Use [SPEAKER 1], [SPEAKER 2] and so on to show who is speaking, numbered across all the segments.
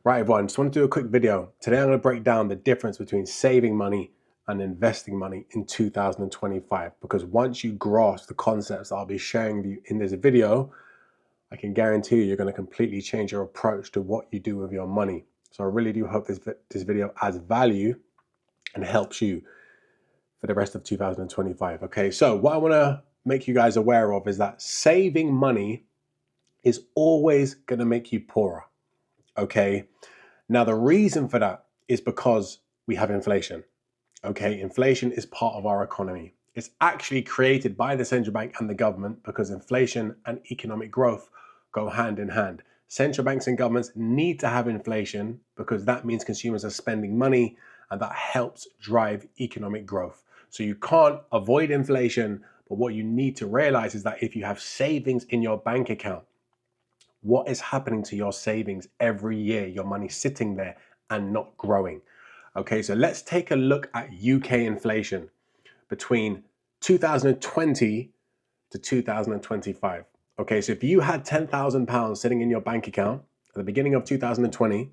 [SPEAKER 1] Right, everyone, just want to do a quick video. Today I'm going to break down the difference between saving money and investing money in 2025, because once you grasp the concepts I'll be sharing with you in this video, I can guarantee you're going to completely change your approach to what you do with your money. So I really do hope this video adds value and helps you for the rest of 2025. Okay, so what I want to make you guys aware of is that saving money is always going to make you poorer. Okay. Now, the reason for that is because we have inflation. Okay, inflation is part of our economy. It's actually created by the central bank and the government because inflation and economic growth go hand in hand. Central banks and governments need to have inflation because that means consumers are spending money and that helps drive economic growth. So you can't avoid inflation, but what you need to realize is that if you have savings in your bank account, what is happening to your savings every year? Your money sitting there and not growing. Okay, so let's take a look at UK inflation between 2020 to 2025. Okay, so if you had £10,000 sitting in your bank account at the beginning of 2020,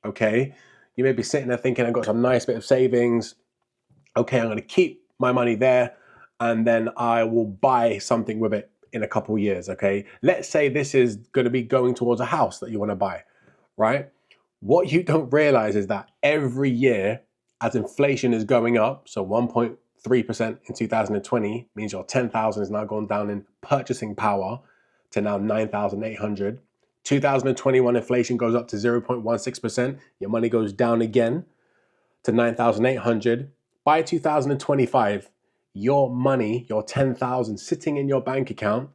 [SPEAKER 1] okay, you may be sitting there thinking, I've got some nice bit of savings. Okay, I'm going to keep my money there and then I will buy something with it in a couple years. Okay, let's say this is going to be going towards a house that you want to buy, right? What you don't realize is that every year as inflation is going up, so 1.3% in 2020 means your 10,000 is now gone down in purchasing power to now 9,800. 2021 inflation goes up to 0.16%, your money goes down again to 9,800. By 2025, your money, your 10,000 sitting in your bank account,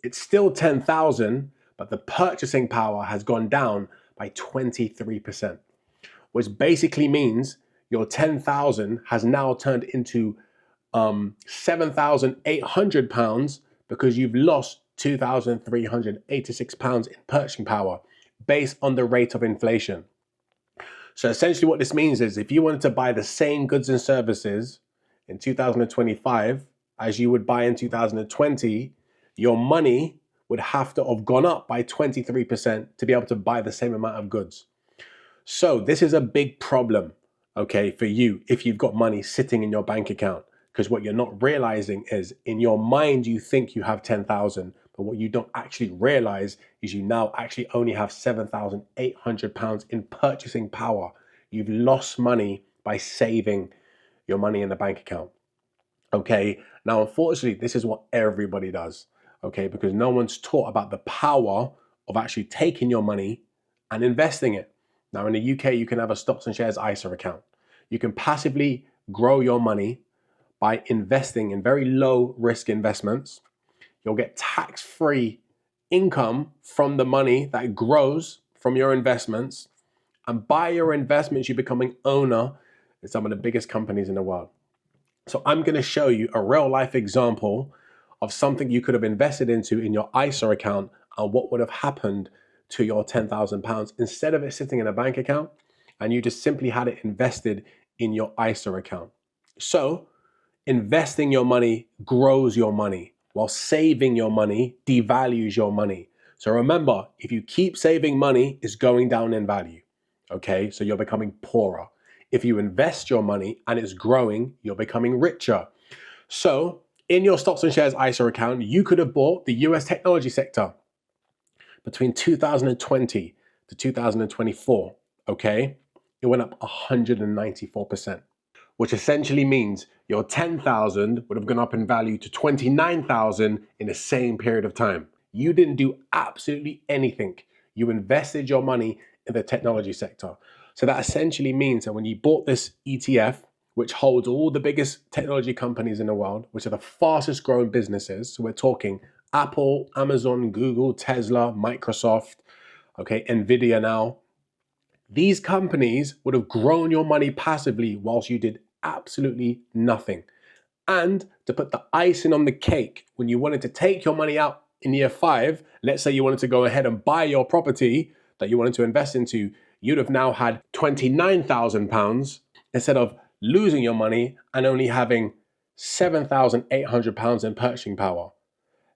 [SPEAKER 1] it's still 10,000, but the purchasing power has gone down by 23%, which basically means your 10,000 has now turned into £7,800 because you've lost £2,386 in purchasing power based on the rate of inflation. So essentially what this means is if you wanted to buy the same goods and services in 2025 as you would buy in 2020, your money would have to have gone up by 23% to be able to buy the same amount of goods. So this is a big problem, okay, for you if you've got money sitting in your bank account, because what you're not realizing is in your mind you think you have 10,000, but what you don't actually realize is you now actually only have £7,800 in purchasing power. You've lost money by saving your money in the bank account. Okay, now unfortunately this is what everybody does, okay, because no one's taught about the power of actually taking your money and investing it. Now in the UK you can have a stocks and shares ISA account. You can passively grow your money by investing in very low risk investments. You'll get tax-free income from the money that grows from your investments, and by your investments you become an owner in some of the biggest companies in the world. So I'm going to show you a real life example of something you could have invested into in your ISA account and what would have happened to your £10,000 instead of it sitting in a bank account and you just simply had it invested in your ISA account. So investing your money grows your money, while saving your money devalues your money. So remember, if you keep saving money, it's going down in value. Okay, so you're becoming poorer. If you invest your money and it's growing, you're becoming richer. So in your stocks and shares ISA account, you could have bought the US technology sector between 2020 to 2024. Okay, it went up 194%, which essentially means your 10,000 would have gone up in value to 29,000 in the same period of time. You didn't do absolutely anything. You invested your money in the technology sector. So that essentially means that when you bought this ETF, which holds all the biggest technology companies in the world, which are the fastest growing businesses, so we're talking Apple, Amazon, Google, Tesla, Microsoft, okay, Nvidia now, these companies would have grown your money passively whilst you did absolutely nothing. And to put the icing on the cake, when you wanted to take your money out in year 5, let's say you wanted to go ahead and buy your property that you wanted to invest into, you'd have now had £29,000 instead of losing your money and only having £7,800 in purchasing power.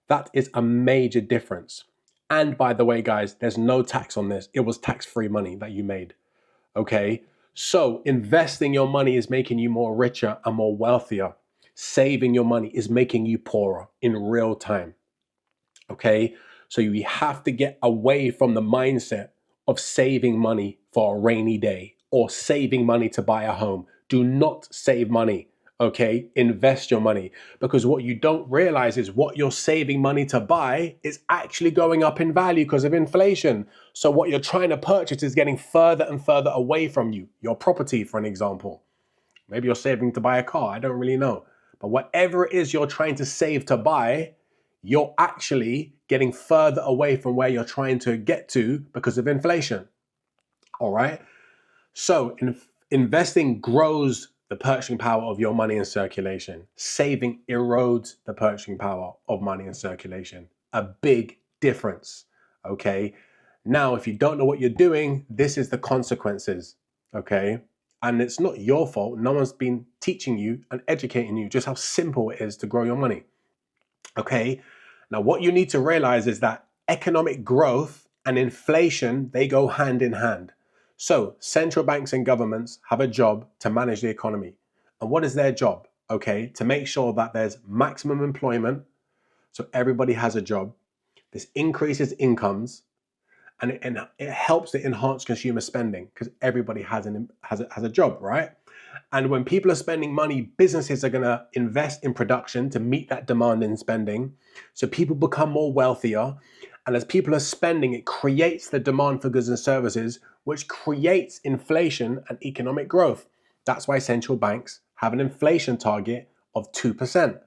[SPEAKER 1] That is a major difference. And by the way, guys, there's no tax on this. It was tax-free money that you made. Okay. So investing your money is making you more richer and more wealthier. Saving your money is making you poorer in real time. Okay. So you have to get away from the mindset of saving money for a rainy day or saving money to buy a home. Do not save money. Okay. Invest your money, because what you don't realize is what you're saving money to buy is actually going up in value because of inflation. So what you're trying to purchase is getting further and further away from you. Your property, for an example. Maybe you're saving to buy a car. I don't really know. But whatever it is you're trying to save to buy, you're actually getting further away from where you're trying to get to because of inflation. All right. So investing grows the purchasing power of your money in circulation. Saving erodes the purchasing power of money in circulation. A big difference. Okay. Now, if you don't know what you're doing, this is the consequences. Okay. And it's not your fault. No one's been teaching you and educating you just how simple it is to grow your money. Okay. Now, what you need to realize is that economic growth and inflation, they go hand in hand. So central banks and governments have a job to manage the economy. And what is their job? Okay, to make sure that there's maximum employment, so everybody has a job. This increases incomes, and it helps to enhance consumer spending because everybody has a job, right? And when people are spending money, businesses are going to invest in production to meet that demand in spending. So people become more wealthier. And as people are spending, it creates the demand for goods and services, which creates inflation and economic growth. That's why central banks have an inflation target of 2%.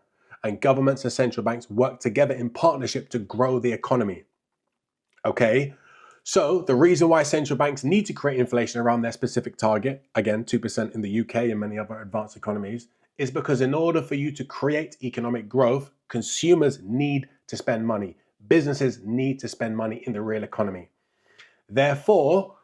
[SPEAKER 1] And governments and central banks work together in partnership to grow the economy. Okay? So the reason why central banks need to create inflation around their specific target, again, 2% in the UK and many other advanced economies, is because in order for you to create economic growth, consumers need to spend money. Businesses need to spend money in the real economy. Therefore,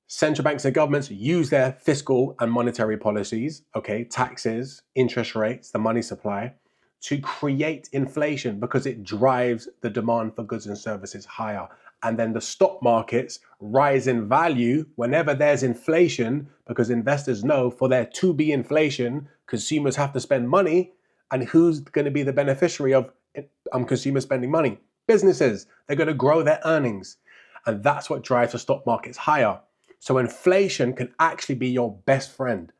[SPEAKER 1] central banks and governments use their fiscal and monetary policies, okay, taxes, interest rates, the money supply, to create inflation because it drives the demand for goods and services higher. And then the stock markets rise in value whenever there's inflation, because investors know for there to be inflation, consumers have to spend money. And who's going to be the beneficiary of consumers spending money? Businesses. They're going to grow their earnings. And that's what drives the stock markets higher. So inflation can actually be your best friend.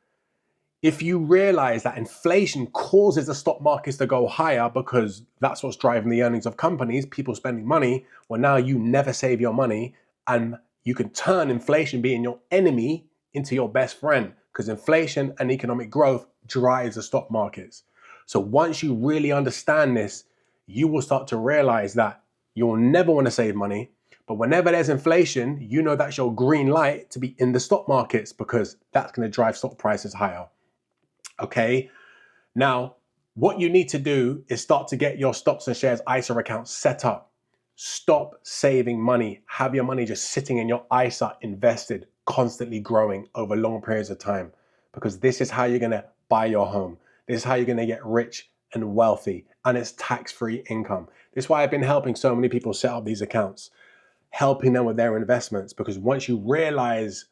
[SPEAKER 1] If you realize that inflation causes the stock markets to go higher because that's what's driving the earnings of companies, people spending money, well, now you never save your money, and you can turn inflation being your enemy into your best friend, because inflation and economic growth drives the stock markets. So once you really understand this, you will start to realize that you'll never want to save money. But whenever there's inflation, you know that's your green light to be in the stock markets, because that's going to drive stock prices higher. Okay. Now, what you need to do is start to get your stocks and shares ISA account set up. Stop saving money. Have your money just sitting in your ISA invested, constantly growing over long periods of time, because this is how you're going to buy your home. This is how you're going to get rich and wealthy, and it's tax-free income. This is why I've been helping so many people set up these accounts, helping them with their investments, because once you realize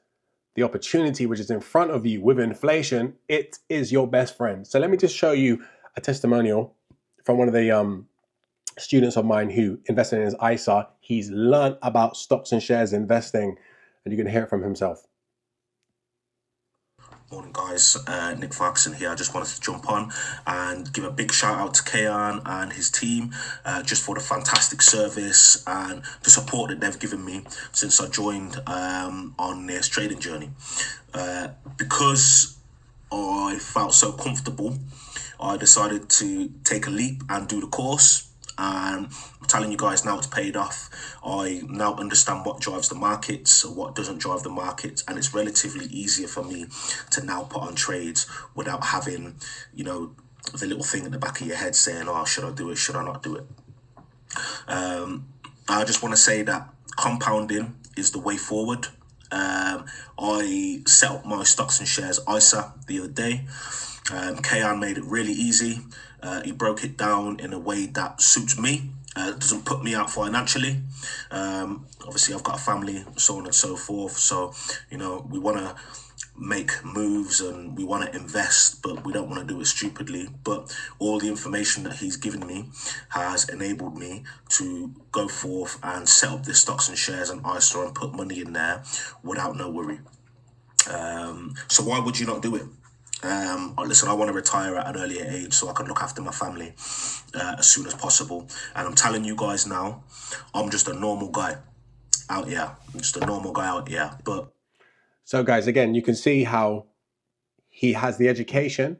[SPEAKER 1] the opportunity which is in front of you with inflation, it is your best friend. So let me just show you a testimonial from one of the students of mine who invested in his ISA. He's learned about stocks and shares investing, and you can hear it from himself.
[SPEAKER 2] Morning guys, Nick Ferguson here. I just wanted to jump on and give a big shout out to Kayan and his team just for the fantastic service and the support that they've given me since I joined on this trading journey. Because I felt so comfortable, I decided to take a leap and do the course. And I'm telling you guys now, it's paid off. I now understand what drives the markets, what doesn't drive the markets, and it's relatively easier for me to now put on trades without having, the little thing in the back of your head saying, oh, should I do it? Should I not do it? I just want to say that compounding is the way forward. I set up my stocks and shares ISA the other day. Kayan made it really easy. He broke it down in a way that suits me It doesn't put me out financially. Obviously, I've got a family, so on and so forth. So, we want to make moves and we want to invest, but we don't want to do it stupidly. But all the information that he's given me has enabled me to go forth and set up this stocks and shares and ISA and put money in there without no worry. So why would you not do it? Listen, I want to retire at an earlier age so I can look after my family as soon as possible. And I'm telling you guys now, I'm just a normal guy out here. I'm just a normal guy out here. But
[SPEAKER 1] So guys, again, you can see how he has the education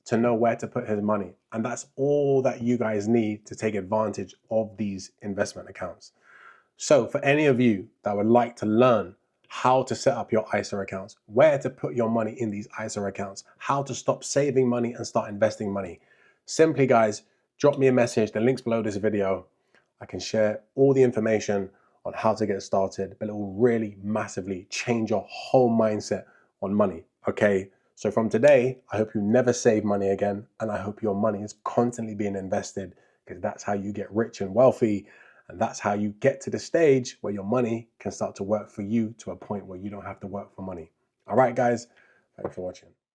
[SPEAKER 1] to know where to put his money. And that's all that you guys need to take advantage of these investment accounts. So for any of you that would like to learn how to set up your ISA accounts, where to put your money in these ISA accounts, how to stop saving money and start investing money, simply guys, drop me a message. The link's below this video. I can share all the information on how to get started, but it will really massively change your whole mindset on money. Okay. So from today, I hope you never save money again. And I hope your money is constantly being invested, because that's how you get rich and wealthy. And that's how you get to the stage where your money can start to work for you to a point where you don't have to work for money. All right, guys, thanks for watching.